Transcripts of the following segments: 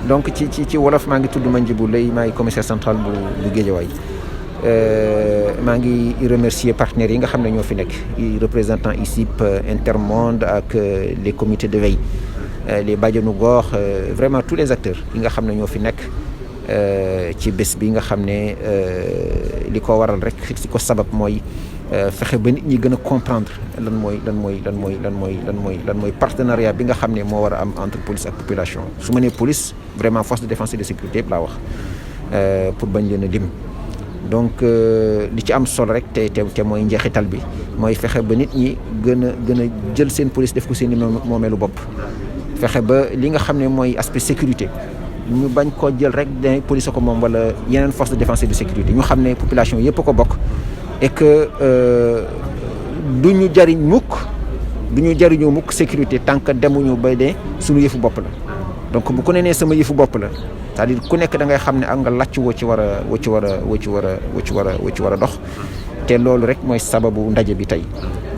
donc ci wolof maa ngi tudd Mandjibou Leye maay commissaire central bu Guédiawaye maa ngi remercier partenaires yi nga xam ne ñoo fi nekk représentant ISIP Intermonde ak les comités de veille les bajenu gox vraiment tous les acteurs yi nga xam ne ñoo fi nekk ci bés bi nga xam ne li ko waral rek li ko sabab mooy fexe ba nit ñi gën a comprendre lan mooy partenariat bi nga xam ne moo war a am entre police ak population su ma nee police vraiment force de défense et de sécurité yëpp laa wax pour bañ leen a lim donc li ci am solo rek te mooy njeexital bi mooy fexe ba nit ñi gën a jël seen police def ko seen i moomeelu bopp fexe ba li nga xam ne mooy aspect sécurité ñu bañ koo jël rek ne police ko moom wala yeneen force de défense et de sécurité ñu xam ne population yëpp ko bokk et que du ñu jariñoo mukk sécurité tant que demuñu ba de suñu yëfu bopp la donc bu ko nee sama yëfu bopp la c'est-à-dire ku nekk da ngay xam ne am nga làcc woo ci war a dox te loolu rek mooy sababu ndaje bi tey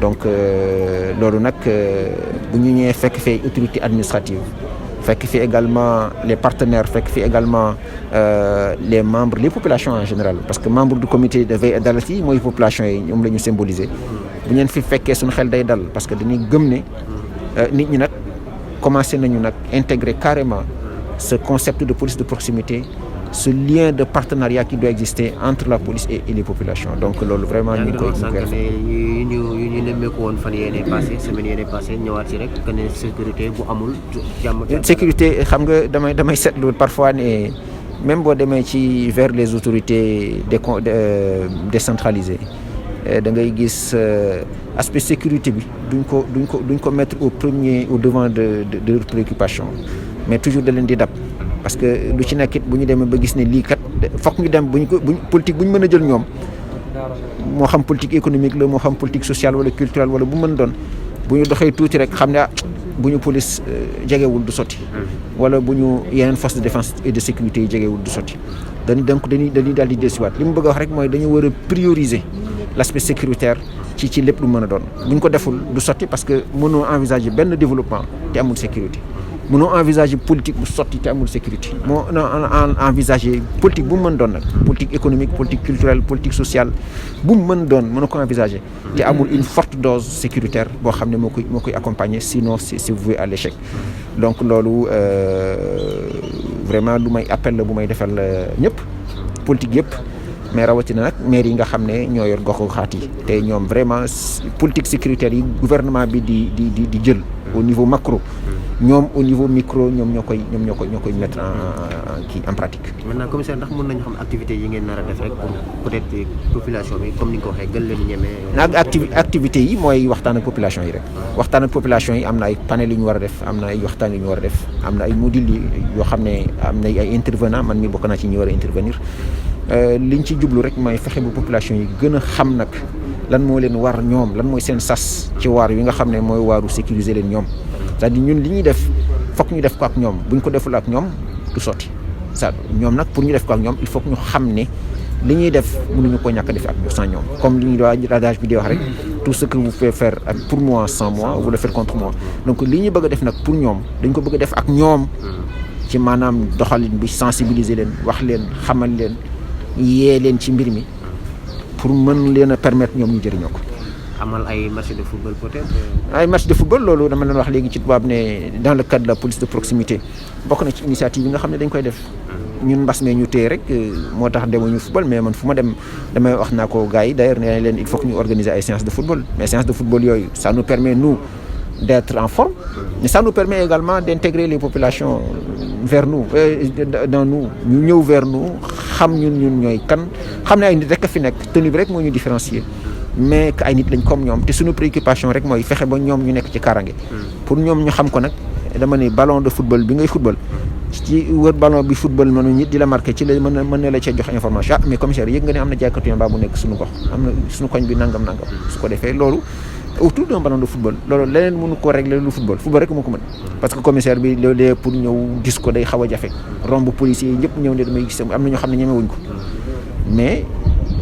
donc loolu nag bu ñu ñëwee fekk fee autorité administrative fekk fi également les partenaires fekk fi également les membres les populations en général parce que membre du comité de veille et d'alerte yi mooy population yi ñoom la ñu symboliser bu ñeen fi fekkee suñu xel day dal parce que dañuy gëm ne nit ñi nag commencé nañu nag intégrer carrément ce concept de police de proximité ce lien de partenariat qui doit exister entre la police et les populations donc loolu vraiment ñu ngi koy ñu nemmeeku woon fan semaine yéene passé ñëwaat ci rek que ne sécurité bu amul jàmm sécurité xam nga damay seetlu parfois ne même boo demee ci vers les autorités décentralisées da ngay gis aspect sécurité bi duñ ko mettre au devant de leurs préoccupations mais toujours da leen di dab parce que lu ci nekkit bu ñu demee ba gis ne lii kat fokk ñu dem buñ politique bu ñu mën a jël ñoom moo xam politique économique la moo xam politique sociale wala culturelle wala bu mën doon bu ñu doxee tuuti rek xam ne bu ñu police jegewul du sotti wala bu ñu yeneen force de défense et de sécurité yi jegewul du sotti dañuy daal di desiwaat li mu bëgg a wax rek mooy dañu war a prioriser l'aspect sécuritaire ci lépp lu mën a doon bu ñu ko deful du sotti parce que mënoo envisager benn développement te amul sécurité mënoo envisager politique bu sotti te amul sécurité moo envisager politique bu mu mën doon nag politique économique politique culturelle politique sociale bu mu mën doon mën na ko envisager te amul une forte dose sécuritaire boo xam ne moo koy accompagner sinon c'est voué à l'échec donc loolu vraiment lu may appel la bu may defal ñëpp politique yëpp mais rawatina nag maire yi nga xam ne ñoo yor gox-goxaat yi te ñoom vraiment politique sécuritaire yi gouvernement bi di jël au niveau macro ñoom au niveau micro ñoom ñoo koy mettre en pratique. maintenant commissaire ndax mën nañu xam activités yi ngeen nar a def rek pour peut-être population bi comme ni nga ko waxee gën leen ñeme. activités yi mooy waxtaan ak population yi rek. waxtaan ak population yi am na ay panel yu ñu war a def am na ay waxtaan yu ñu war a def am na ay modules yoo xam ne am na ay intervenants man mi bokk naa ci ñi war a intervenir liñ ci jublu rek mooy fexe ba population yi gën a xam nag lan moo leen war ñoom lan mooy seen sas ci waar yi nga xam ne mooy waaru sécuriser leen ñoom. c'est-à-dire ñun li ñuy def fokk ñu def ko ak ñoom bu ñu ko deful ak ñoom du sotti ça ñoom nag pour ñu def ko ak ñoom il faut que ñu xam ne li ñuy def mënuñu ko ñàkk a def ak sans ñoom comme li ñuy adage bi di wax rek tout ce que vous pouvez faire pour moi sans moi vous le faites contre moi donc li ñuy bëgg a def nag pour ñoom dañ ko bëgg a def ak ñoom ci maanaam doxalin bi sensibiliser leen wax leen xamal leen yee leen ci mbir mi pour mën leen a permettre ñoom ñu jëriñoo ko. amal ay match de football peut-être. ay match de football loolu dama leen wax léegi ci tubaab ne dans le cadre de la police de proximité bokk na ci initiative yi nga xam ne dañ koy def ñun mbas mee ñu téye rek moo tax demuñu football mais man fu ma dem damay wax naa ko gars yi d'ailleurs nee leen il faut que ñu organiser ay séances de football mais séances de football yooyu ça nous permet nous d'être en forme mais ça nous permet également d'intégrer les populations vers nous dans nous ñu ñëw vers nous xam ñun ñooy kan xam ne ay nit rek a fi nekk tenue bi rek moo ñu différencier mais que ay nit lañ comme ñoom te suñu préoccupation rek mooy fexe ba ñoom ñu nekk ci kaaraange pour ñoom ñu xam ko nag dama ne ballon de football bi ngay football ci wër ballon bi football noonu nit di la marqué ci la mën na la cee jox information mais commissaire yëg nga ne am na jaaykatu yamba bu nekk suñu gox am na suñu koñ bi nangam su ko defee loolu autour d'un ballon de football loolu leneen mënu ko régler lu football rek moo ko mën parce que commissaire bi léeg-léeg pour ñëw gis ko day xaw a jafe romb policiers yi ñëpp ñëw ne damay gis am na ñoo xam ne ñemewuñ ko mais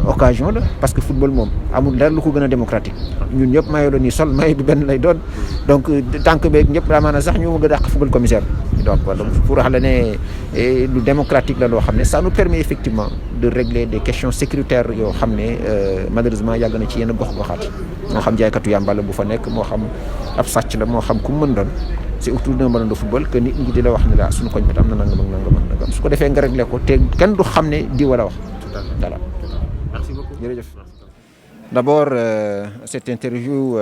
occasion la parce que football moom amul dara lu ko gën a démocratique ñun ñëpp maillot la ñuy sol maillot bi benn lay doon donc tànk beeg ñëpp amaana sax ñu gën a dàq football commissaire donc voilà pour wax la ne lu démocratique la loo xam ne ça nous permet effectivement de régler des questions sécuritaires yoo xam ne malheureusement yàgg na ci yenn gox-goxaat moo xam jaaykatu yàmba la bu fa nekk moo xam ab sàcc la moo xam ku mu mën doon c'est autour d'un ballon de football que nit ñi di la wax ne la suñu koñ bi am na nangam ak nangam ak nangam su ko defee nga réglé ko te kenn du xam ne di wala wax. Voilà. Merci beaucoup. Jërëjëf. D'abord, cette interview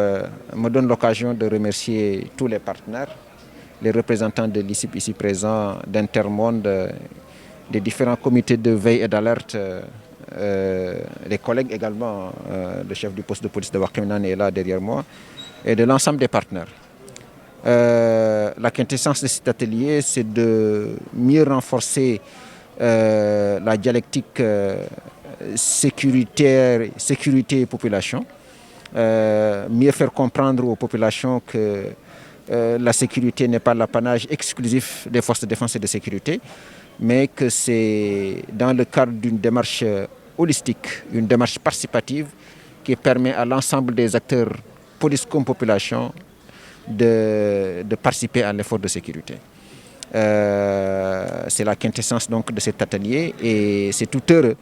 me donne l'occasion de remercier tous les partenaires, les représentants de l'ICIP ici présents, d'Intermonde, des différents comités de veille et d'alerte, les collègues également, le chef du poste de police de Wakhinane est là derrière moi, et de l'ensemble des partenaires. La quintessence de cet atelier, c'est de mieux renforcer la dialectique sécurité et population, mieux faire comprendre aux populations que la sécurité n'est pas l'apanage exclusif des forces de défense et de sécurité, mais que c'est dans le cadre d'une démarche holistique, une démarche participative qui permet à l'ensemble des acteurs, police comme population, de participer à l'effort de sécurité. C'est la quintessence donc de cet atelier et c'est tout heureux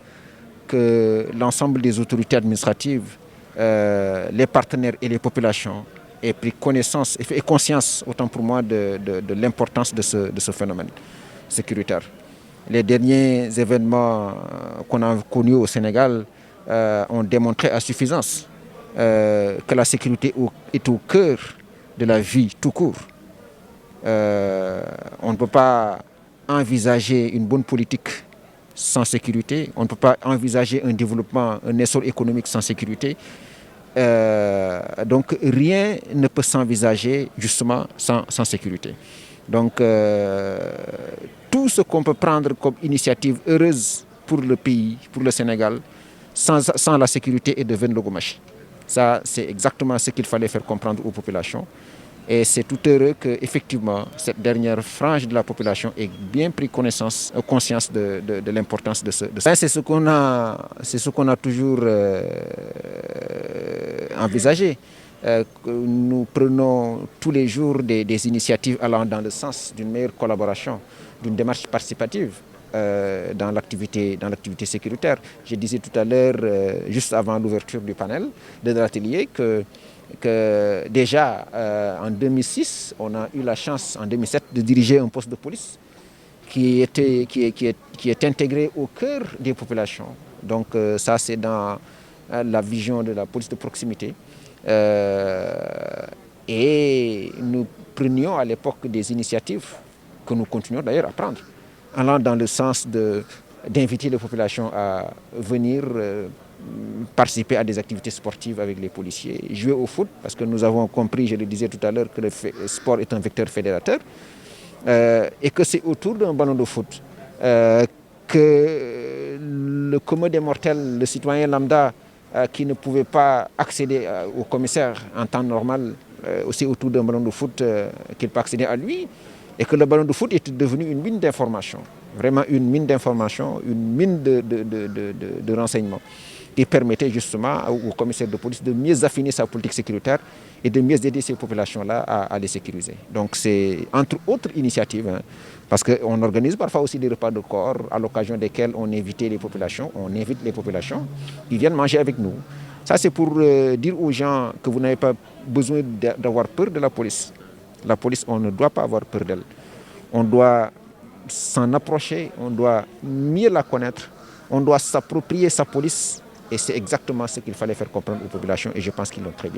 que l'ensemble des autorités administratives, les partenaires et les populations aient pris connaissance et conscience, autant pour moi, de l'importance de ce phénomène sécuritaire. Les derniers événements qu'on a connus au Sénégal ont démontré à suffisance que la sécurité est au cœur de la vie tout court. On ne peut pas envisager une bonne politique sans sécurité. On ne peut pas envisager un développement, un essor économique sans sécurité. Donc rien ne peut s'envisager justement sans sécurité. Donc tout ce qu'on peut prendre comme initiative heureuse pour le pays, pour le Sénégal, sans la sécurité est de vaine logomache. Ça, c'est exactement ce qu'il fallait faire comprendre aux populations. Et c'est tout heureux qu'effectivement, cette dernière frange de la population ait bien pris conscience de l'importance de ce. C'est ce qu'on a toujours envisagé. Nous prenons tous les jours des initiatives allant dans le sens d'une meilleure collaboration, d'une démarche participative dans l'activité sécuritaire. Je disais tout à l'heure, juste avant l'ouverture du panel de l'atelier, que déjà en 2006, on a eu la chance en 2007 de diriger un poste de police qui est intégré au cœur des populations. Donc ça, c'est dans la vision de la police de proximité. Et nous prenions à l'époque des initiatives que nous continuons d'ailleurs à prendre, allant dans le sens d'inviter les populations à venir participer à des activités sportives avec les policiers, jouer au foot, parce que nous avons compris, je le disais tout à l'heure, que le sport est un vecteur fédérateur, et que c'est autour d'un ballon de foot que le commun des mortels, le citoyen lambda, qui ne pouvait pas accéder au commissaire en temps normal, aussi autour d'un ballon de foot, qu'il peut accéder à lui, et que le ballon de foot est devenu une mine d'information, vraiment une mine d'information, une mine de renseignements, qui permettait justement au commissaire de police de mieux affiner sa politique sécuritaire et de mieux aider ces populations-là à les sécuriser. Donc c'est entre autres initiatives, parce qu'on organise parfois aussi des repas de corps à l'occasion desquels on invite les populations qui viennent manger avec nous. Ça c'est pour dire aux gens que vous n'avez pas besoin d'avoir peur de la police. La police, on ne doit pas avoir peur d'elle. On doit s'en approcher, on doit mieux la connaître, on doit s'approprier sa police. Et c'est exactement ce qu'il fallait faire comprendre aux populations et je pense qu'ils l'ont très bien.